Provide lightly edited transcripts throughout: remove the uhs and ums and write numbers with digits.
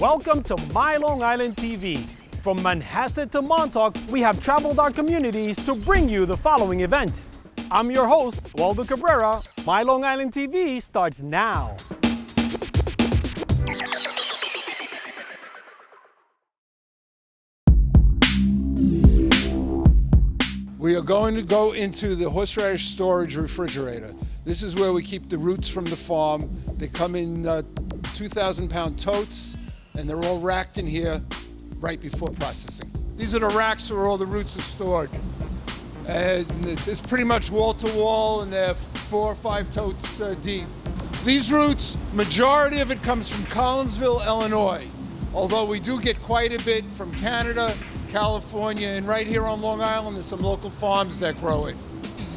Welcome to My Long Island TV. From Manhasset to Montauk, we have traveled our communities to bring you the following events. I'm your host, Waldo Cabrera. My Long Island TV starts now. We are going to go into the horseradish storage refrigerator. This is where we keep the roots from the farm. They come in 2,000-pound totes, and they're all racked in here right before processing. These are the racks where all the roots are stored. And it's pretty much wall to wall, and they're 4 or 5 totes deep. These roots, majority of it comes from Collinsville, Illinois, although we do get quite a bit from Canada, California, and right here on Long Island, there's some local farms that grow it.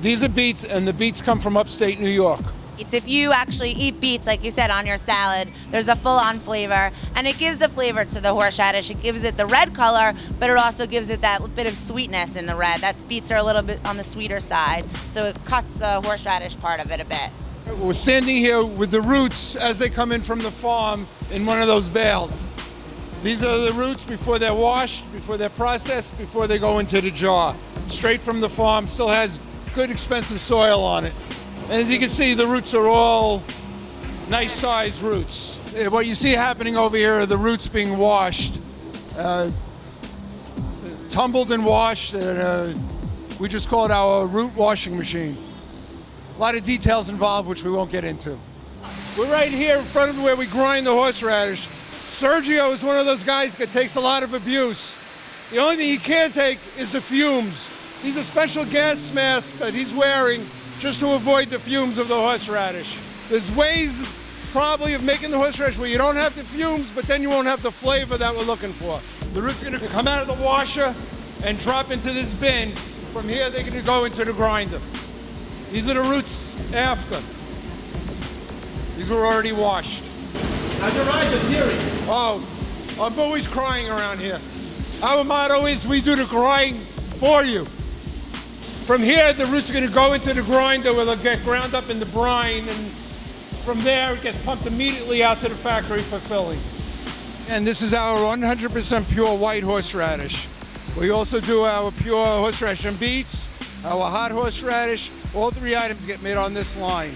These are beets, and the beets come from upstate New York. It's if you actually eat beets, like you said, on your salad, there's a full-on flavor, and it gives a flavor to the horseradish. It gives it the red color, but it also gives it that bit of sweetness in the red. Beets are a little bit on the sweeter side, so it cuts the horseradish part of it a bit. We're standing here with the roots as they come in from the farm in one of those bales. These are the roots before they're washed, before they're processed, before they go into the jar. Straight from the farm, still has good expensive soil on it. And as you can see, the roots are all nice sized roots. What you see happening over here are the roots being washed, tumbled and washed, and we just call it our root washing machine. A lot of details involved, which we won't get into. We're right here in front of where we grind the horseradish. Sergio is one of those guys that takes a lot of abuse. The only thing he can't take is the fumes. These are special gas masks that he's wearing just to avoid the fumes of the horseradish. There's ways probably of making the horseradish where you don't have the fumes, but then you won't have the flavor that we're looking for. The roots are gonna come out of the washer and drop into this bin. From here, they're gonna go into the grinder. These are the roots after. These were already washed. Now your eyes are teary. Oh, I'm always crying around here. Our motto is, we do the grind for you. From here, the roots are going to go into the grinder where they'll get ground up in the brine, and from there, it gets pumped immediately out to the factory for filling. And this is our 100% pure white horseradish. We also do our pure horseradish and beets, our hot horseradish. All 3 items get made on this line.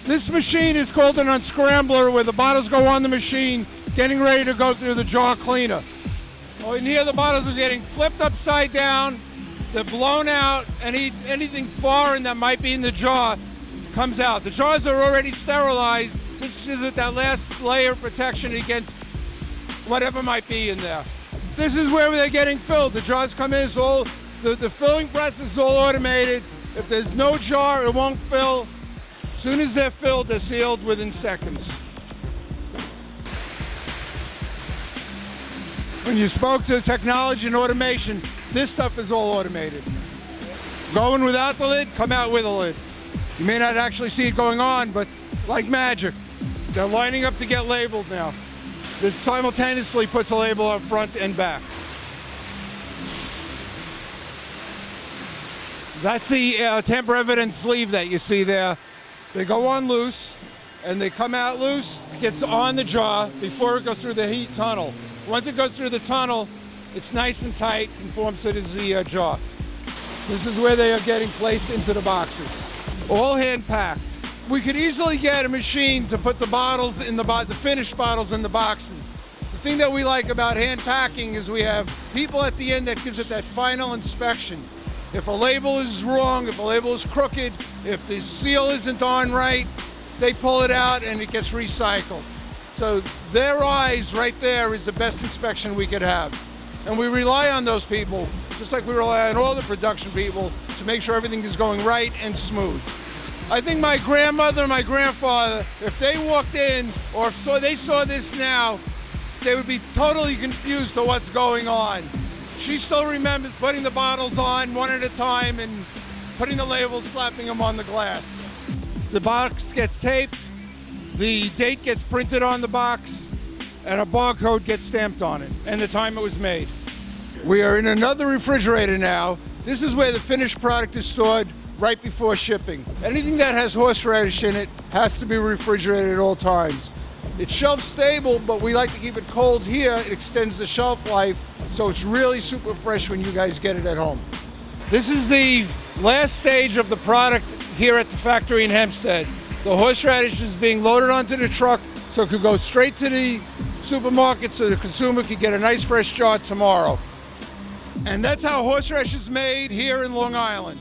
This machine is called an unscrambler, where the bottles go on the machine, getting ready to go through the jar cleaner. Oh, in here, the bottles are getting flipped upside down. They're blown out, and anything foreign that might be in the jar comes out. The jars are already sterilized. This is that last layer of protection against whatever might be in there. This is where they're getting filled. The jars come in, it's all, the filling process is all automated. If there's no jar, it won't fill. As soon as they're filled, they're sealed within seconds. When you spoke to technology and automation, this stuff is all automated. Going without the lid, come out with a lid. You may not actually see it going on, but like magic, they're lining up to get labeled now. This simultaneously puts a label up front and back. That's the tamper evidence sleeve that you see there. They go on loose, and they come out loose. It gets on the jar before it goes through the heat tunnel. Once it goes through the tunnel, it's nice and tight, conforms to the jar. This is where they are getting placed into the boxes. All hand packed. We could easily get a machine to put the bottles in the finished bottles in the boxes. The thing that we like about hand packing is we have people at the end that gives it that final inspection. If a label is wrong, if a label is crooked, if the seal isn't on right, they pull it out and it gets recycled. So their eyes right there is the best inspection we could have. And we rely on those people, just like we rely on all the production people, to make sure everything is going right and smooth. I think my grandmother and my grandfather, if they walked in or they saw this now, they would be totally confused to what's going on. She still remembers putting the bottles on one at a time and putting the labels, slapping them on the glass. The box gets taped, the date gets printed on the box, and a barcode gets stamped on it, and the time it was made. We are in another refrigerator now. This is where the finished product is stored right before shipping. Anything that has horseradish in it has to be refrigerated at all times. It's shelf stable, but we like to keep it cold here. It extends the shelf life, so it's really super fresh when you guys get it at home. This is the last stage of the product here at the factory in Hempstead. The horseradish is being loaded onto the truck so it could go straight to the supermarket so the consumer could get a nice fresh jar tomorrow. And that's how horseradish is made here in Long Island.